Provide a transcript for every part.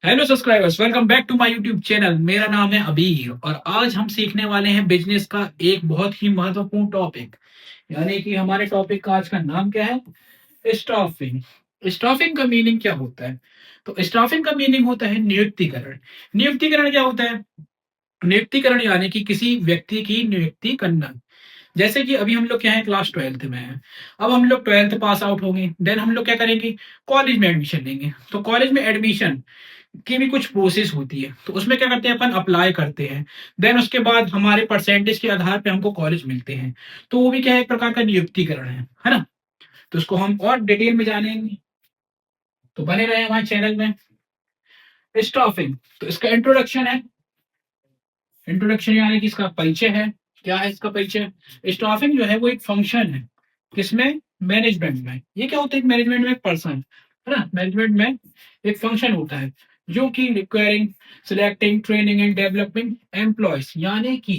Hello subscribers, welcome back to my YouTube channel. मेरा नाम है अबीर और आज हम सीखने वाले हैं बिजनेस का एक बहुत ही महत्वपूर्ण टॉपिक। यानी कि हमारे टॉपिक का आज का नाम क्या है? स्टाफिंग। स्टाफिंग का मीनिंग क्या होता है? तो स्टाफिंग का मीनिंग होता है नियुक्तिकरण। नियुक्तिकरण क्या होता है? नियुक्तिकरण यानी कि किसी व्यक्ति की नियुक्ति करना। जैसे कि अभी हम लोग क्या है, क्लास 12th में हैं। अब हम लोग 12th पास आउट होंगे, देन हम लोग क्या करेंगे? कॉलेज में एडमिशन लेंगे। तो कॉलेज में एडमिशन की भी कुछ प्रोसेस होती है, तो उसमें क्या करते हैं, अपन अप्लाई करते हैं। देन उसके बाद हमारे परसेंटेज के आधार पे हमको कॉलेज मिलते हैं। तो वो भी क्या है, एक प्रकार का नियुक्तिकरण है ना। तो उसको हम और डिटेल में जानेंगे, तो बने रहे हमारे चैनल में। स्टाफिंग, तो इसका इंट्रोडक्शन है। इंट्रोडक्शन यानी कि इसका परिचय है। क्या है इसका परिचय? स्टाफिंग जो है वो एक फंक्शन है। किसमें? मैनेजमेंट में। ये क्या होता है? मैनेजमेंट में एक पर्सन है ना, मैनेजमेंट में एक फंक्शन होता है जो कि requiring selecting training and developing employees, यानी कि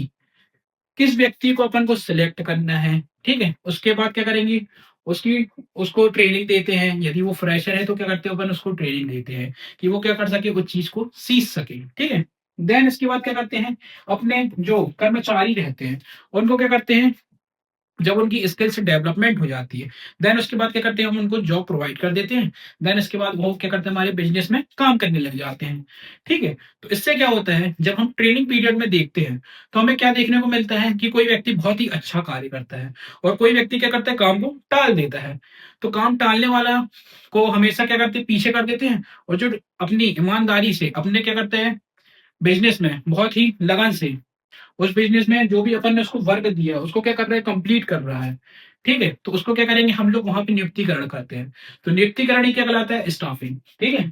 किस व्यक्ति को अपन को सिलेक्ट करना है। ठीक है, उसके बाद क्या करेंगे? उसकी उसको ट्रेनिंग देते हैं। यदि वो फ्रेशर है तो क्या करते हैं, अपन उसको ट्रेनिंग देते हैं कि वो क्या कर सके, उस चीज को सीख सके। ठीक है। देन इसके बाद क्या करते हैं, अपने जो कर्मचारी रहते हैं उनको क्या करते हैं, जब उनकी स्किल्स डेवलपमेंट हो जाती है, देन उसके बाद क्या करते हैं, हम उनको जॉब प्रोवाइड कर देते हैं। देन इसके बाद वो क्या करते हैं, हमारे बिजनेस में काम करने लग जाते हैं। ठीक है। तो इससे क्या होता है, जब हम ट्रेनिंग पीरियड में देखते हैं तो हमें क्या देखने को मिलता है कि कोई व्यक्ति बहुत ही अच्छा कार्य करता है और कोई व्यक्ति क्या करता है, काम को टाल देता है। तो काम टालने वाला को हमेशा क्या करते हैं, पीछे कर देते हैं। और जो अपनी ईमानदारी से अपने क्या करते हैं, बिजनेस में बहुत ही लगन से उस बिजनेस में जो भी अपन ने उसको वर्क दिया है उसको क्या कर रहा है, कंप्लीट कर रहा है। ठीक है। तो उसको क्या करेंगे, हम लोग वहां पे नियुक्तिकरण करते हैं। तो नियुक्तिकरण ही क्या कहलाता है? स्टाफिंग। ठीक है।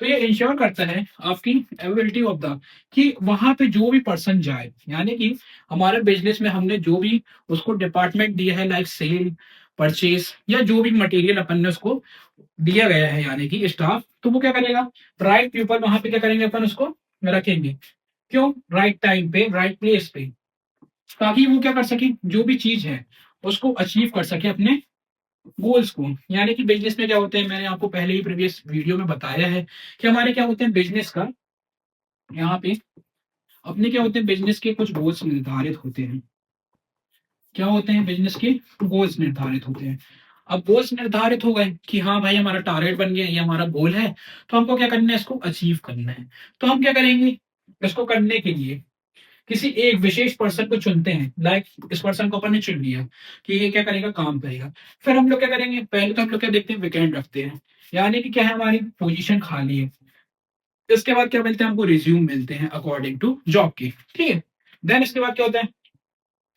तो ये इंश्योर करता है आपकी एबिलिटी ऑफ द, कि वहां पे जो भी पर्सन जाए, यानी कि हमारे बिजनेस में हमने जो भी उसको डिपार्टमेंट दिया है, लाइक सेल, परचेस, या जो भी मटेरियल अपन ने उसको दिया गया है, यानी कि स्टाफ, तो वो क्या करेगा, राइट पीपल वहां पे क्या करेंगे, अपन उसको रखेंगे। क्यों? राइट टाइम पे, राइट प्लेस पे, ताकि वो क्या कर सके, जो भी चीज है उसको अचीव कर सके, अपने गोल्स को। यानी कि बिजनेस में क्या होते हैं, मैंने आपको पहले ही प्रीवियस वीडियो में बताया है कि हमारे क्या होते हैं बिजनेस का, यहाँ पे अपने क्या होते हैं, बिजनेस के कुछ गोल्स निर्धारित होते हैं। क्या होते हैं? बिजनेस के गोल्स निर्धारित होते हैं। अब गोल्स निर्धारित हो गए कि हाँ भाई हमारा टारगेट बन गया, ये हमारा गोल है, तो हमको क्या करना है, इसको अचीव करना है। तो हम क्या करेंगे, इसको करने के लिए किसी एक विशेष पर्सन को चुनते हैं। लाइक इस पर्सन को अपन ने चुन लिया कि ये क्या करेगा, काम करेगा। फिर हम लोग क्या करेंगे, पहले तो हम लोग क्या देखते हैं, वेकेंट रखते हैं, यानी कि क्या है, हमारी पोजीशन खाली है। इसके बाद क्या मिलते हैं, हमको रिज्यूम मिलते हैं अकॉर्डिंग टू जॉब की। ठीक है। देन इसके बाद क्या होता है,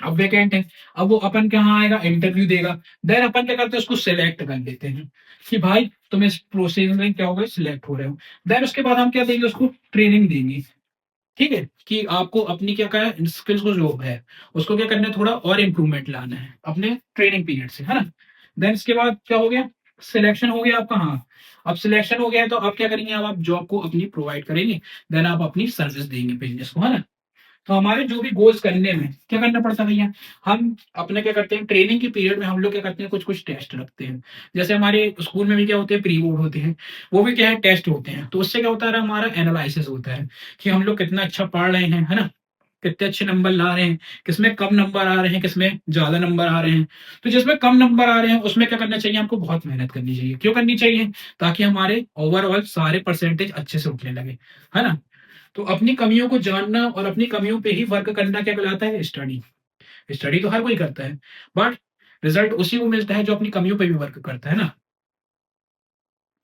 अब वेकेंट है, अब वो अपन के यहाँ आएगा, इंटरव्यू देगा। देन अपन क्या करते हैं, उसको सिलेक्ट कर लेते हैं कि भाई तुम इस प्रोसेस में क्या हो गए, सिलेक्ट हो रहे हो। देन उसके बाद हम क्या देंगे, उसको ट्रेनिंग देंगे। ठीक है, कि आपको अपनी क्या क्या स्किल्स को जो है उसको क्या करना है, थोड़ा और इम्प्रूवमेंट लाना है अपने ट्रेनिंग पीरियड से, है ना। देन इसके बाद क्या हो गया, सिलेक्शन हो गया आपका। हाँ, अब सिलेक्शन हो गया है तो आप क्या करेंगे, अब आप जॉब को अपनी प्रोवाइड करेंगे। देन आप अपनी सर्विस देंगे बिजनेस को, है ना। तो हमारे जो भी गोल्स करने में क्या करना पड़ता है भैया, हम अपने क्या करते हैं, ट्रेनिंग के पीरियड में हम लोग क्या करते हैं, कुछ कुछ टेस्ट रखते हैं। जैसे हमारे स्कूल में भी क्या होते हैं, प्री बोर्ड होते हैं, वो भी क्या है, टेस्ट होते हैं। तो उससे क्या होता है, हमारा एनालिसिस होता है कि हम लोग कितना अच्छा पढ़ रहे हैं, है ना, कितने अच्छे नंबर ला रहे हैं, किसमें कम नंबर आ रहे हैं, किसमें ज्यादा नंबर आ रहे हैं। तो जिसमें कम नंबर आ रहे हैं उसमें क्या करना चाहिए, हमको बहुत मेहनत करनी चाहिए। क्यों करनी चाहिए? ताकि हमारे ओवरऑल सारे परसेंटेज अच्छे से उठने लगे, है ना। तो अपनी कमियों को जानना और अपनी कमियों पे ही वर्क करना क्या कहलाता है, स्टडी। स्टडी तो हर कोई करता है, बट रिजल्ट उसी को मिलता है जो अपनी कमियों पे भी वर्क करता है ना।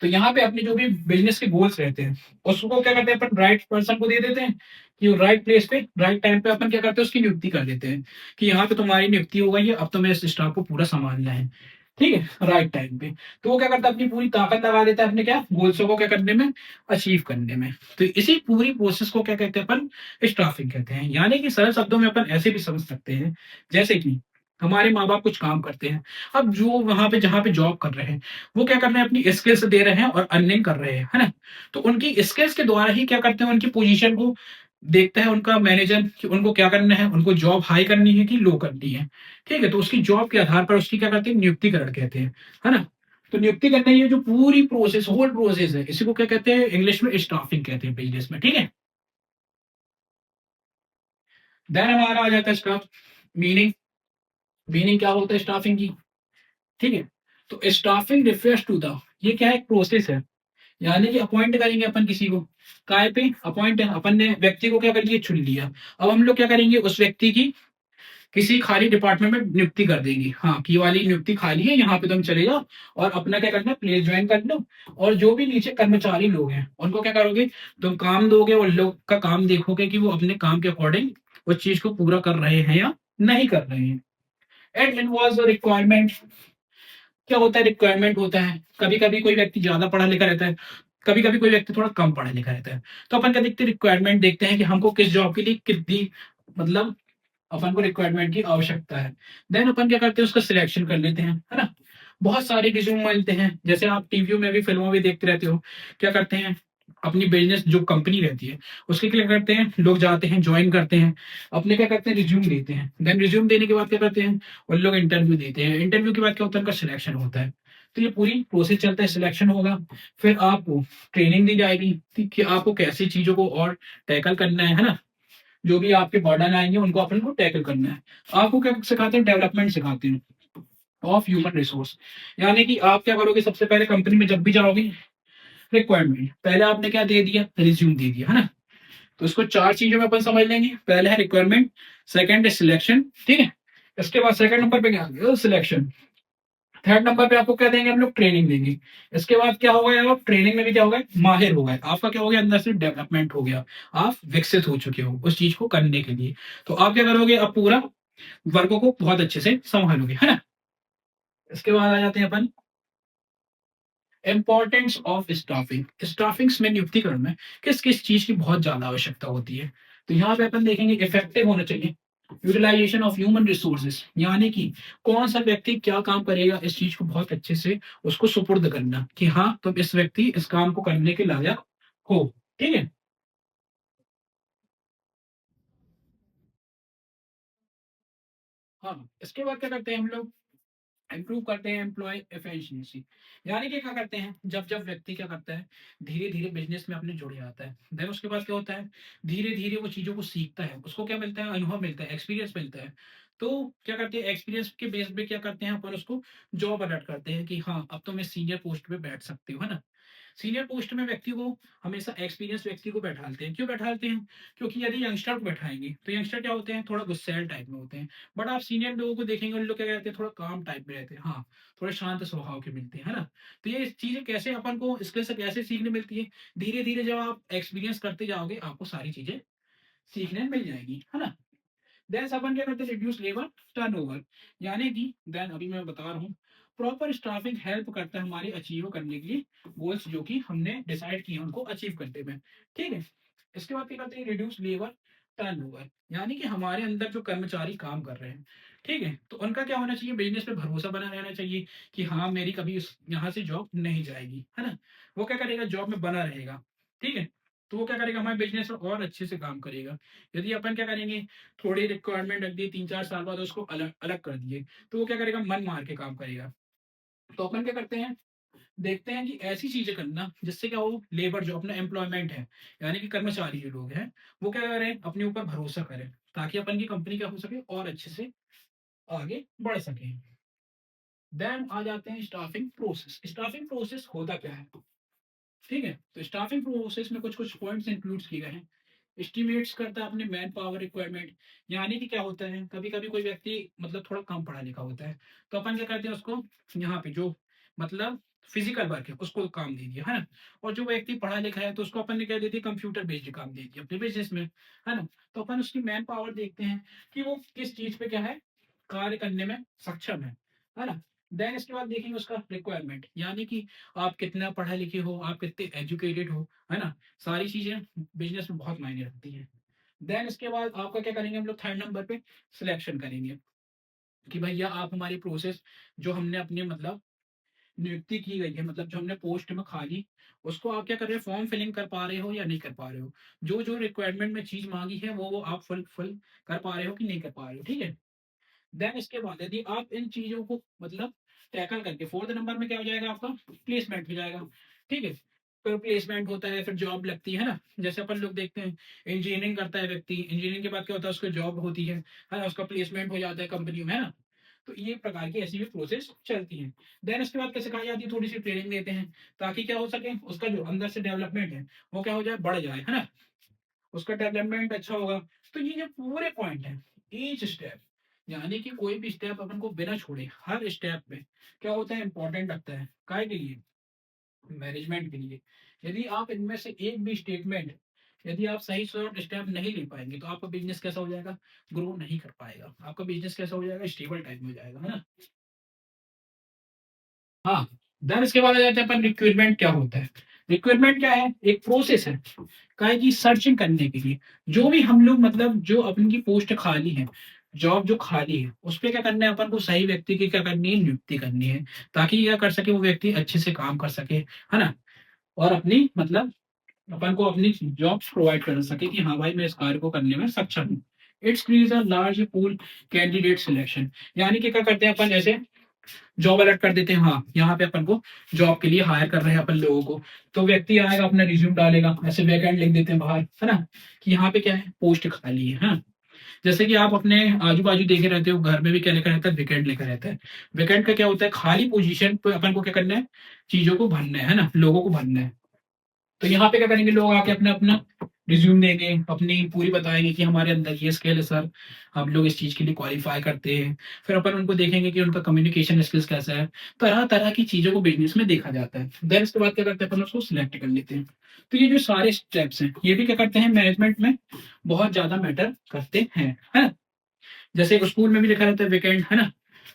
तो यहाँ पे अपने जो भी बिजनेस के गोल्स रहते हैं उसको क्या करते हैं, अपन राइट पर्सन को दे देते हैं कि राइट प्लेस पे राइट टाइम पे अपन क्या करते हैं, उसकी नियुक्ति कर देते हैं कि यहाँ पे तुम्हारी नियुक्ति हो गई है, अब तुम्हें इस स्टाफ को पूरा संभालना है। ठीक है, राइट टाइम पे। तो वो क्या करता है, अपनी पूरी ताकत लगा देता है अपने क्या गोल्सों को क्या करने में, अचीव करने में। तो इसी पूरी प्रोसेस को क्या कहते हैं, अपन स्टाफिंग कहते हैं। यानी कि सरल शब्दों में अपन ऐसे भी समझ सकते हैं, जैसे कि हमारे माँ बाप कुछ काम करते हैं। अब जो वहां पे जहाँ पे जॉब कर रहे हैं वो क्या कर रहे हैं, अपनी स्किल्स दे रहे हैं और अर्निंग कर रहे हैं, है ना। तो उनकी स्किल्स के द्वारा ही क्या करते हैं, उनकी पोजीशन को देखता है उनका मैनेजर कि उनको क्या करना है, उनको जॉब हाई करनी है कि लो करनी है। ठीक है, तो उसकी जॉब के आधार पर उसकी क्या करते हैं, नियुक्तिकरण कहते हैं, है ना। तो नियुक्ति करने ये जो पूरी प्रोसेस, होल प्रोसेस है, इसी को क्या कहते हैं, इंग्लिश में स्टाफिंग कहते हैं बिजनेस में, ठीक है। देन हमारा आ जाता है स्टाफ मीनिंग। मीनिंग क्या होता है स्टाफिंग की, ठीक है। तो स्टाफिंग रिफर्स टू द, ये क्या है, एक प्रोसेस है, यानी कि अपॉइंट करेंगे अपन किसी को, काय पे अपॉइंट है, अपन ने व्यक्ति को क्या कर लिया, चुन लिया। अब हम लोग क्या करेंगे, उस व्यक्ति की किसी खाली डिपार्टमेंट में नियुक्ति कर देंगे, हाँ की वाली नियुक्ति खाली है, यहाँ पे तुम चले जाओ और अपना क्या करना है, प्लेस ज्वाइन कर लो। और जो भी नीचे कर्मचारी लोग हैं उनको क्या करोगे, तुम काम दोगे और लोग का काम देखोगे कि वो अपने काम के अकॉर्डिंग उस चीज को पूरा कर रहे हैं या नहीं कर रहे हैं। एट इनवॉल्व्स रिक्वायरमेंट, क्या होता है, रिक्वायरमेंट होता है, कभी कभी कोई व्यक्ति ज्यादा पढ़ा लिखा रहता है, कभी कभी कोई व्यक्ति थोड़ा कम पढ़ा लिखा रहता है। तो अपन क्या देखते हैं, रिक्वायरमेंट देखते हैं कि हमको किस जॉब के लिए कितनी, मतलब अपन को रिक्वायरमेंट की आवश्यकता है। देन अपन क्या करते हैं, उसका सिलेक्शन कर लेते हैं, है ना। बहुत सारे रिज्यूम मिलते हैं, जैसे आप टीवी में भी, फिल्मों में देखते रहते हो, क्या करते हैं, अपनी बिजनेस जो कंपनी रहती है उसके क्या करते हैं, लोग जाते हैं, ज्वाइन करते हैं, अपने क्या करते हैं, रिज्यूम देते हैं। देन रिज्यूम देने के बाद क्या करते हैं, उन लोग इंटरव्यू देते हैं, इंटरव्यू के बाद क्या होता है, उनका सिलेक्शन होता है। तो ये पूरी प्रोसेस चलता है, सिलेक्शन होगा, फिर आपको ट्रेनिंग दी जाएगी कि आपको कैसी चीजों को और टैकल करना है ना। जो भी आपके बर्डन आएंगे उनको अपन को टैकल करना है। आपको क्या सिखाते हैं, डेवलपमेंट सिखाते हैं ऑफ ह्यूमन रिसोर्स। यानी कि आप क्या करोगे, सबसे पहले कंपनी में जब भी जाओगे, रिक्वायरमेंट पहले आपने क्या दे दिया, रिज्यूम दे दिया, है ना। तो इसको चार चीजों में अपन समझ लेंगे, पहले है रिक्वायरमेंट, सेकंड है सिलेक्शन, ठीक है। इसके बाद सेकंड नंबर पे क्या आ गया, सिलेक्शन। थर्ड नंबर पे आपको क्या देंगे, हम लोग ट्रेनिंग देंगे। इसके बाद क्या होगा, यार आप ट्रेनिंग में भी क्या होगा, माहिर हो गए, आपका क्या हो गया, अंदर से डेवलपमेंट हो गया, आप विकसित हो चुके हो उस चीज को करने के लिए। तो आप क्या करोगे, अब पूरा वर्गों को बहुत अच्छे से संभालोगे, है ना। इसके बाद आ जाते हैं अपन, इंपॉर्टेंस ऑफ स्टाफिंग। स्टाफिंग्स में नियुक्तिकरण में किस किस चीज की बहुत ज्यादा आवश्यकता होती है। तो यहाँ पे अपन देखेंगे, इफेक्टिव होना चाहिए, यूटिलाइजेशन ऑफ ह्यूमन रिसोर्सेज, यानी कि कौन सा व्यक्ति क्या काम करेगा, इस चीज को बहुत अच्छे से उसको सुपुर्द करना कि हाँ तुम इस व्यक्ति इस काम को करने के लायक हो, ठीक है। हाँ, इसके बाद क्या करते हैं हम लोग, इम्प्रूव करते हैं एम्प्लॉय एफिशिएंसी। यानी कि क्या करते हैं, जब जब व्यक्ति क्या करता है, धीरे धीरे बिजनेस में अपने जुड़ जाता है, देन उसके बाद क्या होता है, धीरे धीरे वो चीजों को सीखता है, उसको क्या मिलता है, अनुभव मिलता है, एक्सपीरियंस मिलता है। तो क्या करते हैं, एक्सपीरियंस के बेस पे क्या करते हैं अपन, उसको जॉब अलर्ट करते हैं कि हाँ अब तो मैं सीनियर पोस्ट पे बैठ सकती हूँ, है ना। सीनियर पोस्ट में व्यक्ति को हमेशा एक्सपीरियंस व्यक्ति को बैठाते हैं, क्यों बैठाते हैं, क्योंकि यदि यंगस्टर को बैठाएंगे तो यंगस्टर क्या होते हैं, थोड़ा गुस्सैल टाइप में होते हैं। बट आप सीनियर लोगों को देखेंगे, उन लोग क्या कहते हैं, थोड़ा काम टाइप में रहते हैं, हाँ थोड़े शांत स्वभाव के मिलते हैं, है ना। तो ये चीजें कैसे अपन को स्किल से कैसे सीखने मिलती है, धीरे धीरे जब आप एक्सपीरियंस करते जाओगे आपको सारी चीजें सीखने मिल जाएगी, है ना। देन अपन क्या करते हैं, रिड्यूस लेबर टर्नओवर। यानी कि देन अभी मैं बता रहा हूँ, प्रॉपर स्टाफिंग हेल्प करता है हमारे अचीव करने के लिए गोल्स जो कि हमने डिसाइड किए उनको अचीव करने में, ठीक है। इसके बाद क्या करते हैं, रिड्यूस लेबर टर्नओवर, यानी कि हमारे अंदर जो कर्मचारी काम कर रहे हैं, ठीक है, तो उनका क्या होना चाहिए, बिजनेस पे भरोसा बना रहना चाहिए कि हाँ मेरी कभी यहाँ से जॉब नहीं जाएगी, है ना। वो क्या करेगा, जॉब में बना रहेगा, ठीक है। तो वो क्या करेगा, हमारे बिजनेस में और अच्छे से काम करेगा। यदि अपन क्या करेंगे, थोड़ी रिक्वायरमेंट रख दी, 3 4 साल बाद उसको अलग अलग कर दिए, तो वो क्या करेगा, मन मार के काम करेगा। तो अपन क्या करते हैं, देखते हैं कि ऐसी चीजें करना जिससे क्या हो, लेबर जो अपना एम्प्लॉयमेंट है, यानी कि कर्मचारी जो लोग हैं, वो क्या करें, अपने ऊपर भरोसा करें, ताकि अपन की कंपनी क्या हो सके और अच्छे से आगे बढ़ सके। देन आ जाते हैं स्टाफिंग प्रोसेस। स्टाफिंग प्रोसेस होता क्या है, ठीक है। तो स्टाफिंग प्रोसेस में कुछ कुछ पॉइंट्स इंक्लूड किए गए हैं। एस्टिमेट्स करता है अपने मैन पावर रिक्वायरमेंट, यानी कि क्या होता है, कभी कभी कोई व्यक्ति मतलब थोड़ा कम पढ़ा लिखा होता है, तो अपन क्या करते हैं, उसको यहाँ पे जो मतलब फिजिकल वर्क है उसको काम दे दिया, है ना। और जो व्यक्ति पढ़ा लिखा है तो उसको अपन ने क्या दे दिया, कंप्यूटर बेस्ड काम दे दिया अपने बिजनेस में, है ना। तो अपन उसकी मैन पावर देखते हैं कि वो किस चीज पे क्या है, कार्य करने में सक्षम है ना। देन इसके बाद देखेंगे उसका रिक्वायरमेंट, यानी कि आप कितना पढ़े लिखे हो, आप कितने एजुकेटेड हो, है ना। सारी चीजें बिजनेस में बहुत मायने रखती हैं। देन इसके बाद आपका क्या करेंगे, हम लोग थर्ड नंबर पे सिलेक्शन करेंगे कि भैया आप हमारी प्रोसेस जो हमने अपने मतलब नियुक्ति की गई है, मतलब जो हमने पोस्ट में खाली, उसको आप क्या कर रहे हो, फॉर्म फिलिंग कर पा रहे हो या नहीं कर पा रहे हो, जो जो रिक्वायरमेंट में चीज मांगी है वो आप फुल कर पा रहे हो कि नहीं कर पा रहे हो, ठीक है। देन इसके बाद यदि आप इन चीजों को मतलब टैकल करके 4th नंबर में क्या हो जाएगा आपका, प्लेसमेंट हो जाएगा। ठीक है, फिर प्लेसमेंट होता है, फिर जॉब लगती है ना। जैसे अपन लोग देखते हैं, इंजीनियरिंग करता है व्यक्ति, इंजीनियरिंग के बाद क्या होता है, उसको जॉब होती है ना, उसका प्लेसमेंट हो जाता है कंपनी में, है ना। तो ये प्रकार की ऐसी भी प्रोसेस चलती है। देन उसके बाद कैसे सिखाई जाती है, थोड़ी सी ट्रेनिंग देते हैं, ताकि क्या हो सके, उसका जो अंदर से डेवलपमेंट है वो क्या हो जाए, बढ़ जाए, है ना। उसका डेवलपमेंट अच्छा होगा। तो ये जो पूरे पॉइंट है, ईच स्टेप, यानी कि कोई भी स्टेप अपन को बिना छोड़े, हर स्टेप में क्या होता है, इंपॉर्टेंट लगता है, काय के लिए, मैनेजमेंट के लिए। यदि आप इनमें से एक भी स्टेटमेंट, यदि आप सही शॉर्ट स्टेप नहीं ले पाएंगे, तो आपका बिजनेस कैसा हो जाएगा, ग्रो नहीं कर पाएगा, आपका बिजनेस कैसा हो जाएगा, स्टेबल टाइप में हो जाएगा, है ना। हाँ, देन इसके बाद आ जाते हैं अपन, रिक्वायरमेंट क्या होता है। रिक्वायरमेंट क्या है, एक प्रोसेस है, काय की सर्चिंग करने के लिए। जो भी हम लोग मतलब जो अपन की पोस्ट खाली है, जॉब जो खाली है, उस पे क्या करना है अपन को, सही व्यक्ति की क्या करनी है, नियुक्ति करनी है, ताकि क्या कर सके वो व्यक्ति अच्छे से काम कर सके, है ना। और अपनी मतलब अपन को अपनी जॉब्स प्रोवाइड कर सके कि हाँ भाई मैं इस कार्य को करने में सक्षम हूँ। It's creates a large pool candidate selection. यानी कि क्या करते हैं अपन, जैसे जॉब अलर्ट कर देते हैं, हाँ यहाँ पे अपन को जॉब के लिए हायर कर रहे हैं अपन लोगों को। तो व्यक्ति आएगा, अपना रिज्यूम डालेगा, ऐसे वैकेंट लिख देते हैं बाहर, है ना, कि यहाँ पे क्या है, पोस्ट खाली है, हाँ। जैसे कि आप अपने आजू बाजू देखे रहते हो, घर में भी क्या लिखा रहता है, वेकेंट लिखा रहता है। वेकेंट का क्या होता है, खाली पोजीशन पे अपन को क्या करना है, चीजों को भरना है ना, लोगों को भरना है। तो यहाँ पे क्या करेंगे, लोग आके अपना अपना रिज्यूम देंगे, अपनी पूरी बताएंगे कि हमारे अंदर ये स्किल है सर, हम लोग इस चीज के लिए क्वालिफाई करते हैं। फिर अपन उनको देखेंगे कि उनका कम्युनिकेशन स्किल्स कैसा है। तरह तरह की चीजों को बिजनेस में देखा जाता है। देन इसके बाद क्या करते हैं, अपन उसको सिलेक्ट कर लेते हैं। तो ये जो सारे स्टेप्स हैं, ये भी क्या करते हैं, मैनेजमेंट में बहुत ज्यादा मैटर करते हैं, है ना। जैसे एक स्कूल में भी लिखा रहता है वेकेंट, है ना,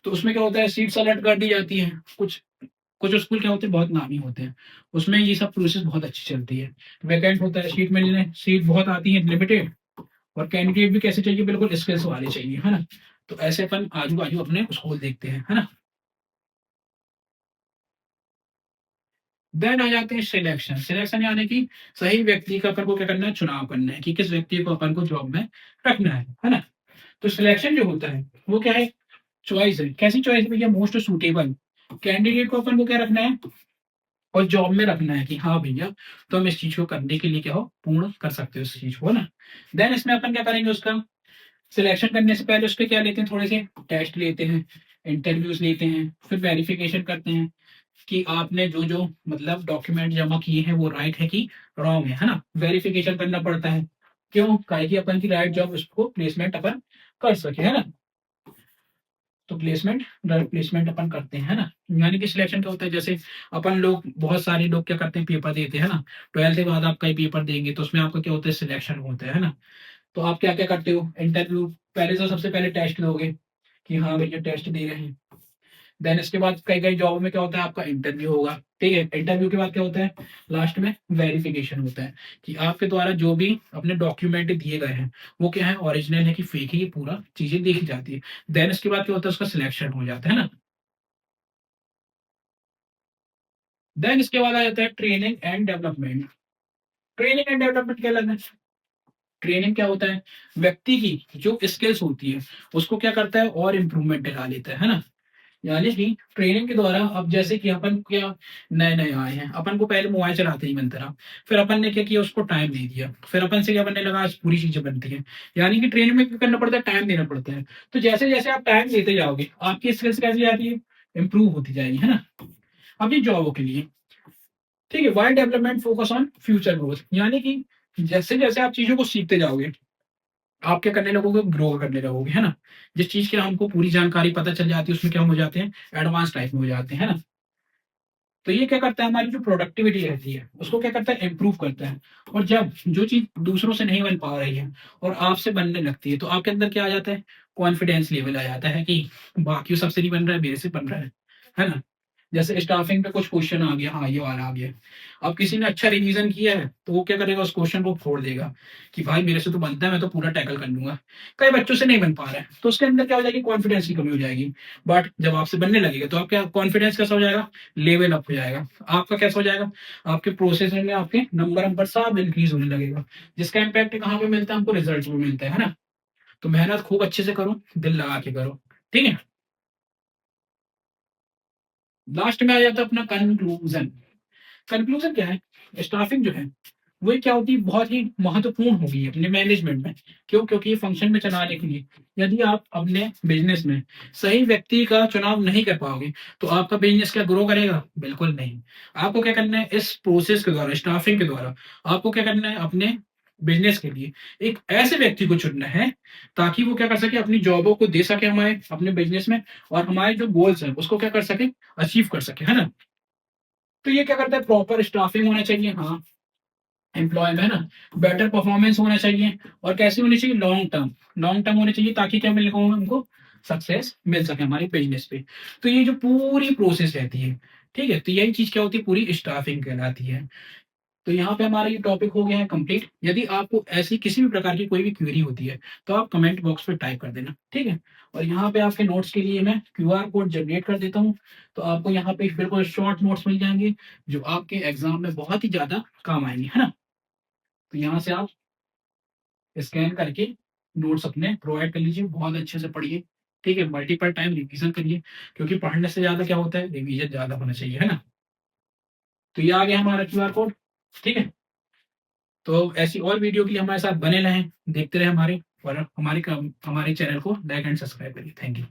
तो उसमें क्या होता है, सीट अलर्ट कर दी जाती है। कुछ कुछ स्कूल क्या होते हैं, बहुत नामी होते हैं, उसमें ये सब प्रोसेस बहुत अच्छी चलती है। वैकेंट होता है, सीट मिलने, सीट बहुत आती है लिमिटेड, और कैंडिडेट भी कैसे चाहिए, बिल्कुल स्किल्स वाले चाहिए, है ना। तो ऐसे अपन आजू बाजू अपने स्कूल देखते हैं, है ना। देन आ जाते हैं सिलेक्शन। सिलेक्शन यानी कि सही व्यक्ति का अपन को क्या करना है, चुनाव करना है कि किस व्यक्ति को अपन को जॉब में रखना है ना। तो सिलेक्शन जो होता है वो क्या है, चॉइस है। कैसी चॉइस है भैया, मोस्ट सुटेबल कैंडिडेट को अपन को क्या रखना है, और जॉब में रखना है कि हाँ भैया, तो हम इस चीज को करने के लिए क्या हो, पूर्ण कर सकते हो इस चीज को ना। देन इसमें अपन क्या करेंगे, उसका सिलेक्शन करने से पहले उसके क्या लेते हैं, थोड़े से टेस्ट लेते हैं, इंटरव्यूज लेते हैं, फिर वेरिफिकेशन करते हैं कि आपने जो जो मतलब डॉक्यूमेंट जमा किए हैं वो राइट है कि रॉन्ग है ना। वेरिफिकेशन करना पड़ता है, क्यों, काहे कि अपन की राइट जॉब उसको प्लेसमेंट अपन कर सके, है ना। तो प्लेसमेंट, डायरेक्ट प्लेसमेंट अपन करते हैं, है ना। यानी कि सिलेक्शन क्या होता है, जैसे अपन लोग, बहुत सारे लोग क्या करते हैं, पेपर देते हैं ना, 12th के बाद आप कई पेपर देंगे, तो उसमें आपका क्या होता है, सिलेक्शन होता है ना। तो आप क्या क्या करते हो, इंटरव्यू, पहले तो सबसे पहले टेस्ट दोगे कि हाँ भैया टेस्ट दे रहे हैं। देन इसके बाद कई कई जॉब में क्या होता है, आपका इंटरव्यू होगा, ठीक है। इंटरव्यू के बाद क्या होता है, लास्ट में वेरिफिकेशन होता है कि आपके द्वारा जो भी अपने डॉक्यूमेंट दिए गए हैं वो क्या है, ओरिजिनल है कि फेक है, ये पूरा चीजें देखी जाती है। देन इसके बाद क्या होता है, उसका सिलेक्शन हो जाता है ना। देन इसके बाद आ जाता है training and development. Training and development क्या लगता है, ट्रेनिंग क्या होता है, व्यक्ति की जो स्किल्स होती है उसको क्या करता है, और इम्प्रूवमेंट दिला लेता है ना। यानी कि ट्रेनिंग के द्वारा, अब जैसे कि अपन क्या नए नए आए हैं, अपन को पहले मोबाइल चलाते ही बनता रहा, फिर अपन ने क्या किया, उसको टाइम दे दिया, फिर अपन से क्या बनने लगा, आज पूरी चीजें बनती हैं। यानी कि ट्रेनिंग में क्या करना पड़ता है, टाइम देना पड़ता है। तो जैसे जैसे आप टाइम देते जाओगे, आपकी स्किल्स कैसी जाती है, इंप्रूव होती जाएगी, है ना। अब ये जॉबों के लिए, ठीक है, wide development focus on future growth. यानी कि जैसे जैसे आप चीजों को सीखते जाओगे, आप क्या करने लगोगे, ग्रो करने लगोगे, है ना। जिस चीज की हमको पूरी जानकारी पता चल जाती है, उसमें क्या हम हो जाते हैं, एडवांस टाइप में हो जाते हैं, है ना। तो ये क्या करता है, हमारी जो प्रोडक्टिविटी रहती है उसको क्या करता है, इंप्रूव करता है। और जब जो चीज दूसरों से नहीं बन पा रही है और आपसे बनने लगती है, तो आपके अंदर क्या आ जाता है, कॉन्फिडेंस लेवल आ जाता है कि बाकी सबसे नहीं बन रहा है, मेरे से बन रहा है ना। जैसे स्टाफिंग पे कुछ क्वेश्चन आ गया, हाँ ये वाला आ गया, अब किसी ने अच्छा रिवीजन किया है तो वो क्या करेगा, उस क्वेश्चन को फोड़ देगा कि भाई मेरे से तो बनता है, मैं तो पूरा टैकल कर लूंगा। कई बच्चों से नहीं बन पा रहा है, तो उसके अंदर क्या हो जाएगी, कॉन्फिडेंस की कमी हो जाएगी। बट जब आपसे बनने लगेगा तो आपका कॉन्फिडेंस कैसा हो जाएगा, लेवल अप हो जाएगा। आपका कैसा हो जाएगा, आपके प्रोसेस में आपके नंबर सब इंक्रीज होने लगेगा, जिसका इम्पैक्ट कहाँ पे मिलता है, हमको रिजल्ट में मिलता है ना। तो मेहनत खूब अच्छे से करो, दिल लगा के करो, ठीक है। लास्ट में आ जाता है अपना कंक्लूजन। कंक्लूजन क्या है? स्टाफिंग जो है वो क्या होती है, बहुत ही महत्वपूर्ण होगी अपने मैनेजमेंट में। क्यों? क्योंकि ये फंक्शन में चलाने के लिए यदि आप अपने बिजनेस में सही व्यक्ति का चुनाव नहीं कर पाओगे तो आपका बिजनेस क्या ग्रो करेगा? बिल्कुल नहीं। आपको क्या करना है, इस प्रोसेस के द्वारा, स्टाफिंग के द्वारा आपको क्या करना है, अपने बिजनेस के लिए एक ऐसे व्यक्ति को चुनना है ताकि वो क्या कर सके, अपनी जॉबों को दे सके हमारे अपने बिजनेस में, और हमारे जो गोल्स हैं उसको क्या कर सके, अचीव कर सके, है ना। तो ये क्या करता है, प्रॉपर स्टाफिंग होना चाहिए, हाँ, एम्प्लॉय में, है ना, बेटर परफॉर्मेंस होना चाहिए, और कैसे होनी चाहिए, लॉन्ग टर्म, लॉन्ग टर्म होनी चाहिए, ताकि क्या मिलेगा हमको, सक्सेस मिल सके हमारे बिजनेस पे। तो ये जो पूरी प्रोसेस रहती है, ठीक है, तो यही चीज क्या होती है, पूरी स्टाफिंग कहलाती है। तो यहाँ पे हमारा ये टॉपिक हो गया है कंप्लीट। यदि आपको ऐसी किसी भी प्रकार की कोई भी क्वेरी होती है तो आप कमेंट बॉक्स पे टाइप कर देना, ठीक है। और यहाँ पे आपके नोट्स के लिए मैं क्यूआर कोड जनरेट कर देता हूँ, तो आपको यहाँ पे बिल्कुल शॉर्ट नोट्स मिल जाएंगे जो आपके एग्जाम में बहुत ही ज्यादा काम आएंगे, है ना। तो यहाँ से आप स्कैन करके नोट्स अपने प्रोवाइड कर लीजिए, बहुत अच्छे से पढ़िए, ठीक है, मल्टीपल टाइम रिवीजन करिए, क्योंकि पढ़ने से ज्यादा क्या होता है, रिवीजन ज्यादा होना चाहिए, है ना। तो ये आ गया हमारा क्यूआर कोड, ठीक है। तो ऐसी और वीडियो के लिए हमारे साथ बने रहें, देखते रहे हमारे, और हमारे चैनल को लाइक एंड सब्सक्राइब करिए। Thank you.